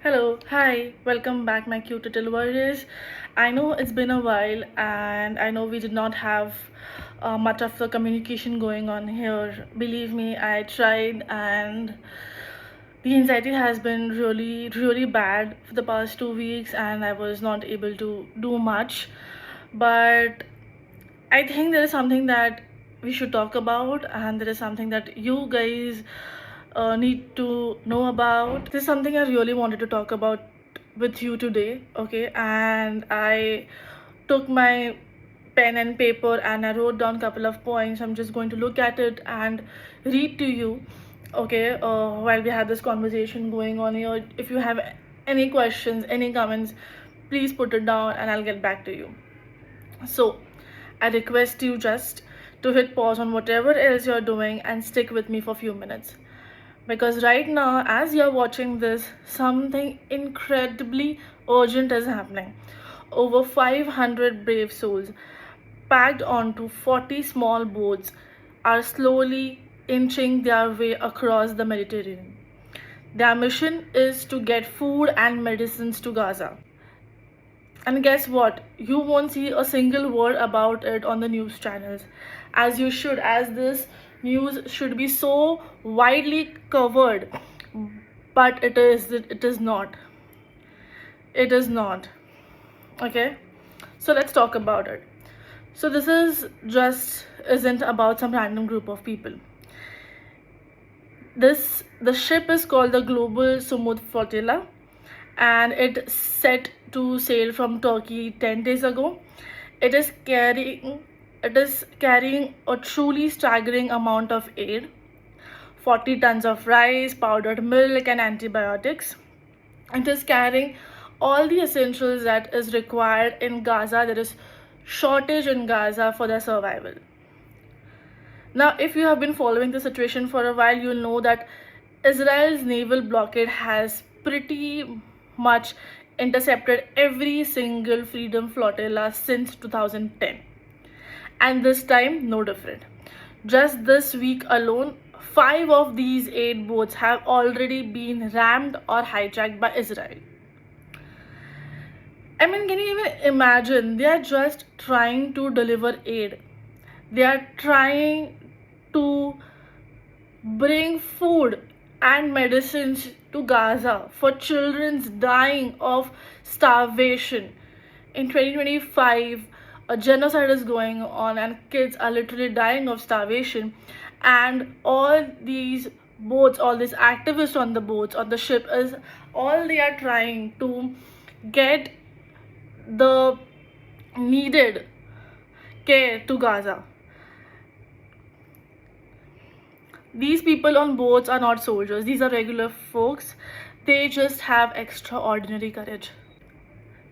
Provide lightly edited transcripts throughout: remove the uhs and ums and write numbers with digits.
Hello, hi, welcome back, my cute little warriors. I know it's been a while, and I know we did not have much of the communication going on here. Believe me, I tried, and the anxiety has been really, really bad for the past 2 weeks, and I was not able to do much. But I think there is something that we should talk about, and there is something that you guys need to know about. This is something I really wanted to talk about with you today, okay? And I took my pen and paper and I wrote down a couple of points. I'm just going to look at it and read to you, okay? While we have this conversation going on here. If you have any questions, any comments, please put it down and I'll get back to you. So, I request you just to hit pause on whatever else you're doing and stick with me for a few minutes. Because right now, as you're watching this, something incredibly urgent is happening. Over 500 brave souls, packed onto 40 small boats, are slowly inching their way across the Mediterranean. Their mission is to get food and medicines to Gaza. And guess what? You won't see a single word about it on the news channels. As you should, as this news should be so widely covered. But it is not. It is not. Okay? So let's talk about it. So this is just isn't about some random group of people. The ship is called the Global Sumud Flotilla, and it set to sail from Turkey 10 days ago. It is carrying a truly staggering amount of aid: 40 tons of rice, powdered milk, and antibiotics. It is carrying all the essentials that is required in Gaza. There is shortage in Gaza for their survival. Now, if you have been following the situation for a while, you'll know that Israel's naval blockade has pretty much intercepted every single freedom flotilla since 2010. And this time, no different. Just this week alone, 5 of these 8 boats have already been rammed or hijacked by Israel. I mean, can you even imagine? They are just trying to deliver aid. They are trying to bring food and medicines to Gaza for children dying of starvation. In 2025, a genocide is going on and kids are literally dying of starvation. And all these boats, all these activists on the boats, on the ship, is all they are trying to get the needed care to Gaza. These people on boats are not soldiers, these are regular folks. They just have extraordinary courage.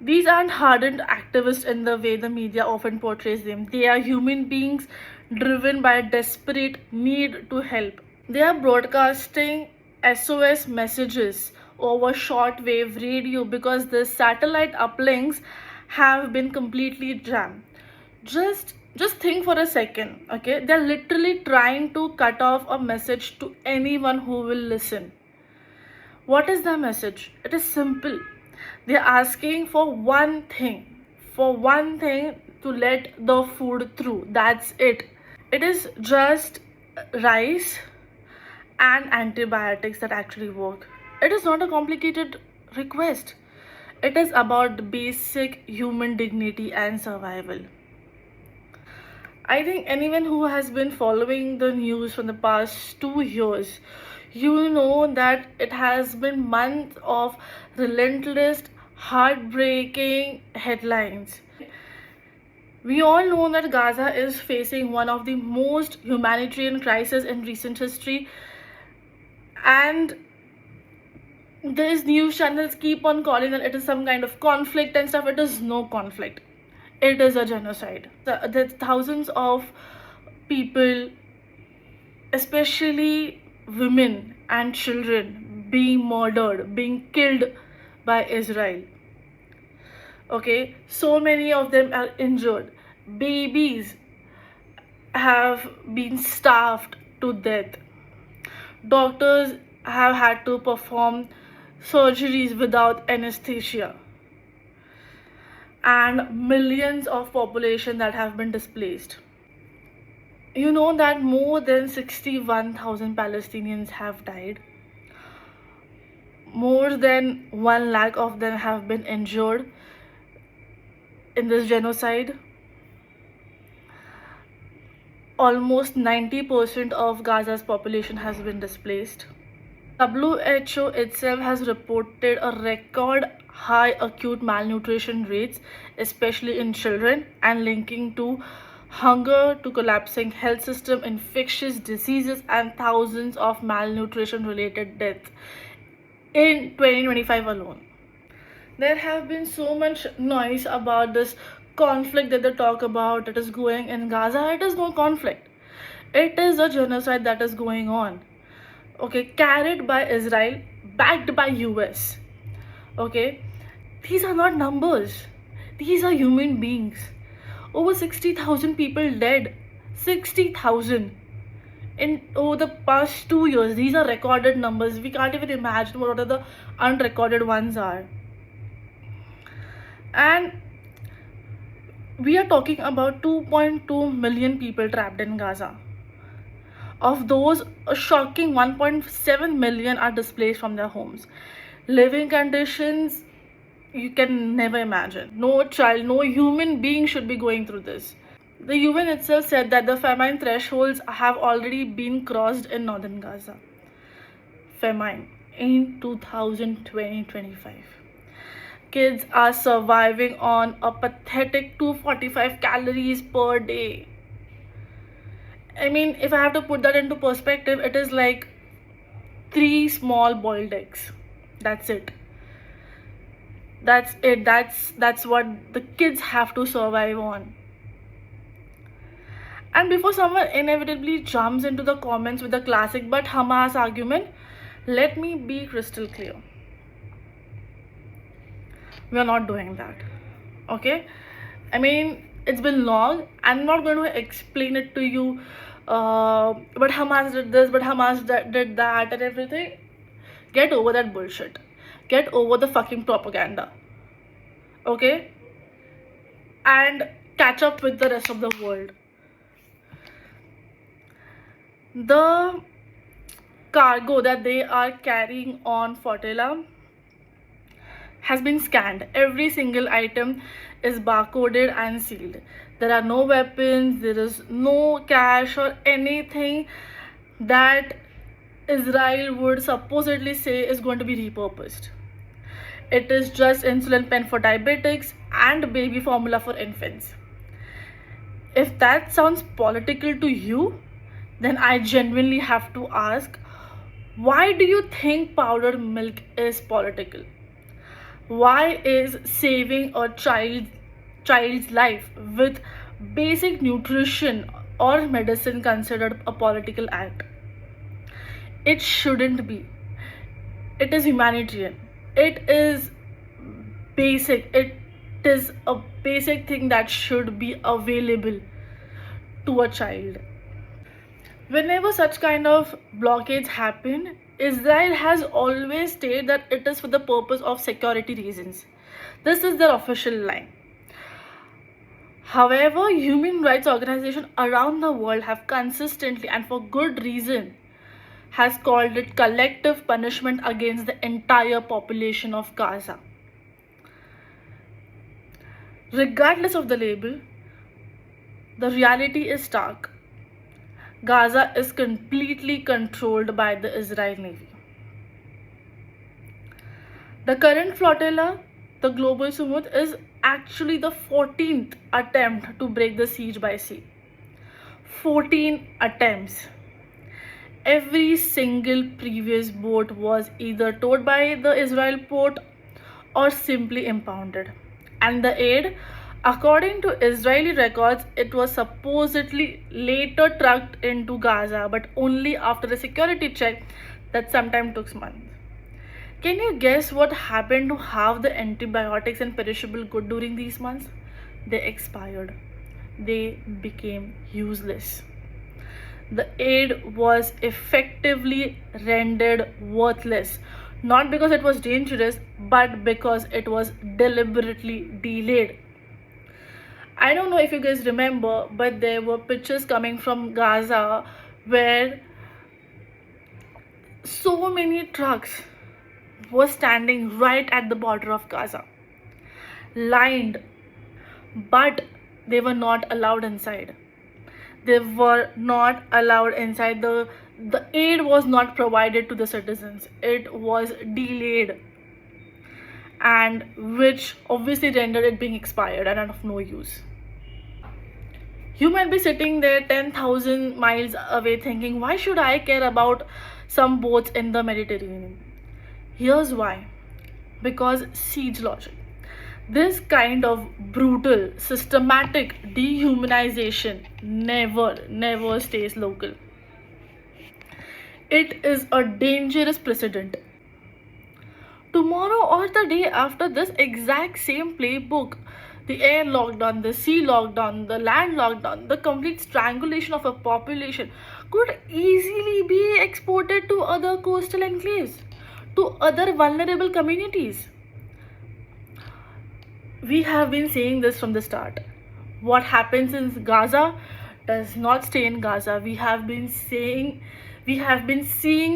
These aren't hardened activists in the way the media often portrays them. They are human beings driven by a desperate need to help. They are broadcasting SOS messages over shortwave radio because the satellite uplinks have been completely jammed. Just think for a second, okay? They're literally trying to cut off a message to anyone who will listen. What is the message? It is simple. They're asking for one thing, to let the food through. That's it. It is just rice and antibiotics that actually work. It is not a complicated request. It is about basic human dignity and survival. I think anyone who has been following the news from the past 2 years, you know that it has been months of relentless, heartbreaking headlines. We all know that Gaza is facing one of the most humanitarian crises in recent history, and these news channels keep on calling that it is some kind of conflict and stuff. It is no conflict. It is a genocide. There's thousands of people, especially women and children, being murdered, being killed by Israel. Okay, so many of them are injured. Babies have been starved to death. Doctors have had to perform surgeries without anesthesia, and millions of population that have been displaced. You know that more than 61,000 Palestinians have died. More than 1 lakh of them have been injured in this genocide. Almost 90% of Gaza's population has been displaced. WHO itself has reported a record high acute malnutrition rates, especially in children, and linking to hunger, to collapsing health system, infectious diseases, and thousands of malnutrition related deaths in 2025 alone. There have been so much noise about this conflict that they talk about that is going in Gaza. It is no conflict. It is a genocide that is going on. Okay, carried by Israel, backed by US. Okay, these are not numbers. These are human beings. Over 60,000 people dead. 60,000 in over the past 2 years. These are recorded numbers. We can't even imagine what are the unrecorded ones are. And we are talking about 2.2 million people trapped in Gaza. Of those, a shocking 1.7 million are displaced from their homes. Living conditions you can never imagine. No child, no human being should be going through this. The UN itself said that the famine thresholds have already been crossed in northern Gaza. Famine in 2020-25. Kids are surviving on a pathetic 245 calories per day. I mean, if I have to put that into perspective, it is like 3 small boiled eggs. That's it. That's it. That's what the kids have to survive on. And before someone inevitably jumps into the comments with the classic but Hamas argument, let me be crystal clear. We are not doing that. Okay? I mean, it's been long. I'm not going to explain it to you. But Hamas did this, but Hamas did that, and everything. Get over that bullshit. Get over the fucking propaganda. Okay? And catch up with the rest of the world. The cargo that they are carrying on Flotilla has been scanned. Every single item is barcoded and sealed. There are no weapons, there is no cash or anything that Israel would supposedly say is going to be repurposed. It is just insulin pen for diabetics and baby formula for infants. If that sounds political to you, then I genuinely have to ask, why do you think powdered milk is political? Why is saving a child's life with basic nutrition or medicine considered a political act? It shouldn't be. It is humanitarian. It is basic. It is a basic thing that should be available to a child. Whenever such kind of blockades happen, Israel has always stated that it is for the purpose of security reasons. This is their official line. However, human rights organizations around the world have consistently and for good reason has called it collective punishment against the entire population of Gaza. Regardless of the label, the reality is stark. Gaza is completely controlled by the Israeli Navy. The current flotilla, the global Sumud, is actually the 14th attempt to break the siege by sea. 14 attempts. Every single previous boat was either towed by the Israel port or simply impounded. And the aid, according to Israeli records, it was supposedly later trucked into Gaza, but only after a security check that sometimes took months. Can you guess what happened to half the antibiotics and perishable goods during these months? They expired. They became useless. The aid was effectively rendered worthless. Not because it was dangerous, but because it was deliberately delayed. I don't know if you guys remember, but there were pictures coming from Gaza where so many trucks were standing right at the border of Gaza, lined, but they were not allowed inside. They were not allowed inside. The aid was not provided to the citizens. It was delayed, and which obviously rendered it being expired and of no use. You might be sitting there 10,000 miles away thinking, why should I care about some boats in the Mediterranean? Here's why. Because siege logic. This kind of brutal, systematic dehumanization never stays local. It is a dangerous precedent. Tomorrow or the day after, this exact same playbook, the air lockdown, the sea lockdown, the land lockdown, the complete strangulation of a population, could easily be exported to other coastal enclaves, to other vulnerable communities. We have been saying this from the start. What happens in Gaza does not stay in Gaza. We have been seeing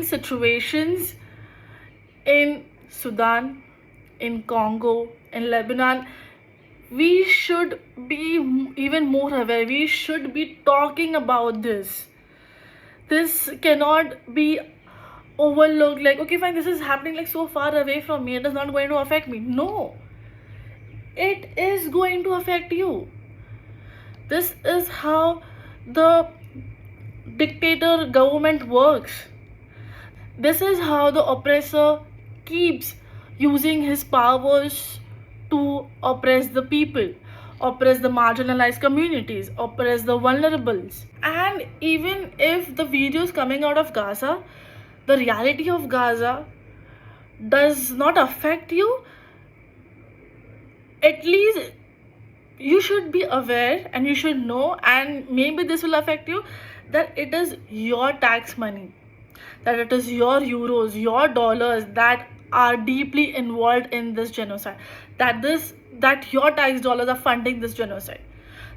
situations in Sudan, in Congo, in Lebanon. We should be even more aware. We should be talking about this. This cannot be overlooked like, okay, fine, this is happening like so far away from me, it is not going to affect me. No, it is going to affect you. This is how the dictator government works. This is how the oppressor keeps using his powers to oppress the people, oppress the marginalized communities, oppress the vulnerables. And even if the videos coming out of Gaza, the reality of Gaza does not affect you, at least you should be aware and you should know, and maybe this will affect you, that it is your tax money, that it is your euros, your dollars that are deeply involved in this genocide, that your tax dollars are funding this genocide.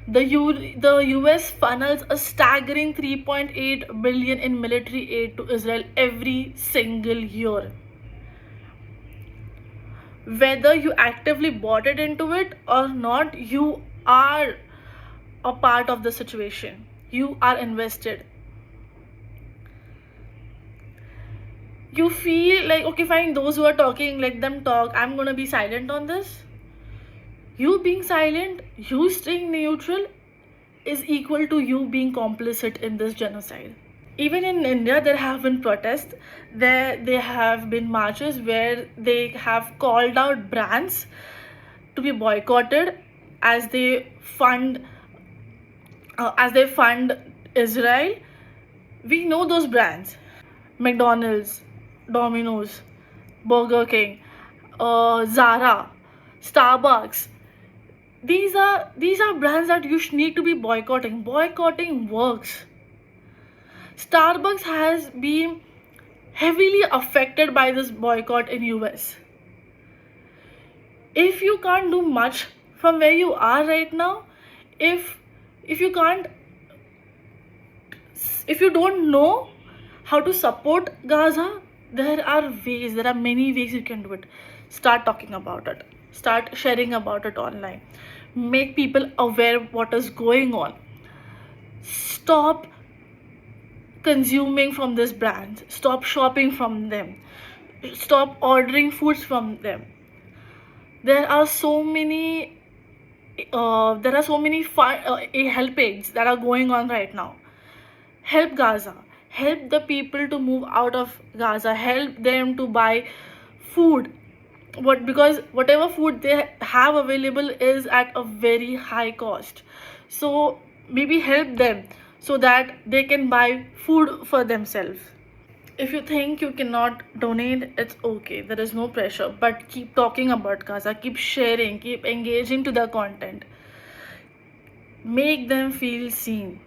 The US funnels a staggering 3.8 billion in military aid to Israel every single year. Whether you actively bought it into it or not, you are a part of the situation. You are invested. You feel like, okay, fine, those who are talking, let them talk. I'm gonna be silent on this. You being silent, you staying neutral, is equal to you being complicit in this genocide. Even in India, there have been protests. There have been marches where they have called out brands to be boycotted as they fund Israel. We know those brands: McDonald's, Domino's, Burger King, Zara, Starbucks. These are brands that you need to be boycotting. Boycotting works. Starbucks has been heavily affected by this boycott in US. If you can't do much from where you are right now, if you can't, if you don't know how to support Gaza, there are many ways you can do it. Start talking about it. Start sharing about it online. Make people aware what is going on. Stop consuming from this brand. Stop shopping from them. Stop ordering foods from them. There are so many help aids that are going on right now. Help Gaza. Help the people to move out of Gaza. Help them to buy food. Because whatever food they have available is at a very high cost. So maybe help them so that they can buy food for themselves. If you think you cannot donate, it's okay. There is no pressure. But keep talking about Gaza. Keep sharing. Keep engaging to the content. Make them feel seen.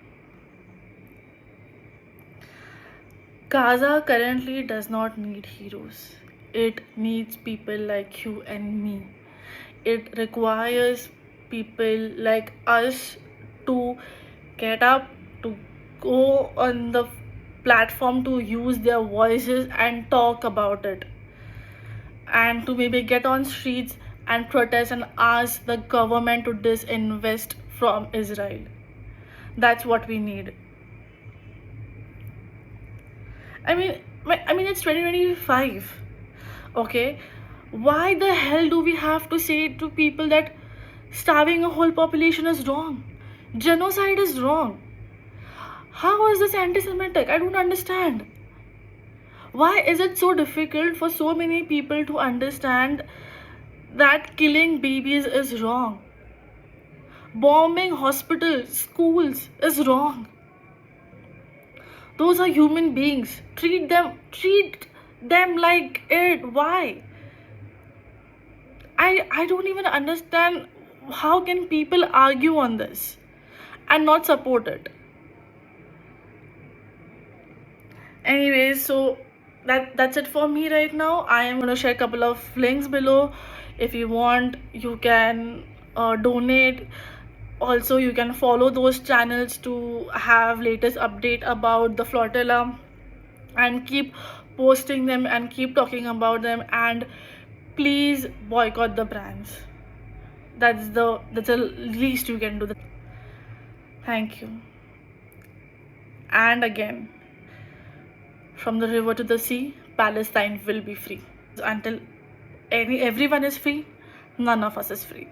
Gaza currently does not need heroes. it needs people like you and me. It requires people like us to get up, to go on the platform, to use their voices and talk about it, and to maybe get on streets and protest and ask the government to disinvest from Israel. That's what we need. I mean, it's 2025. Okay, why the hell do we have to say to people that starving a whole population is wrong? Genocide is wrong. How is this anti-Semitic? I don't understand. Why is it so difficult for so many people to understand that killing babies is wrong? Bombing hospitals, schools is wrong. Those are human beings. Treat them like it. Why? I don't even understand how can people argue on this and not support it. Anyways, so that's it for me right now. I am going to share a couple of links below. If you want, you can donate. Also, you can follow those channels to have latest update about the flotilla, and keep posting them and keep talking about them. And please boycott the brands. That's the least you can do. Thank you. And again, from the river to the sea, Palestine will be free. Until everyone is free, none of us is free.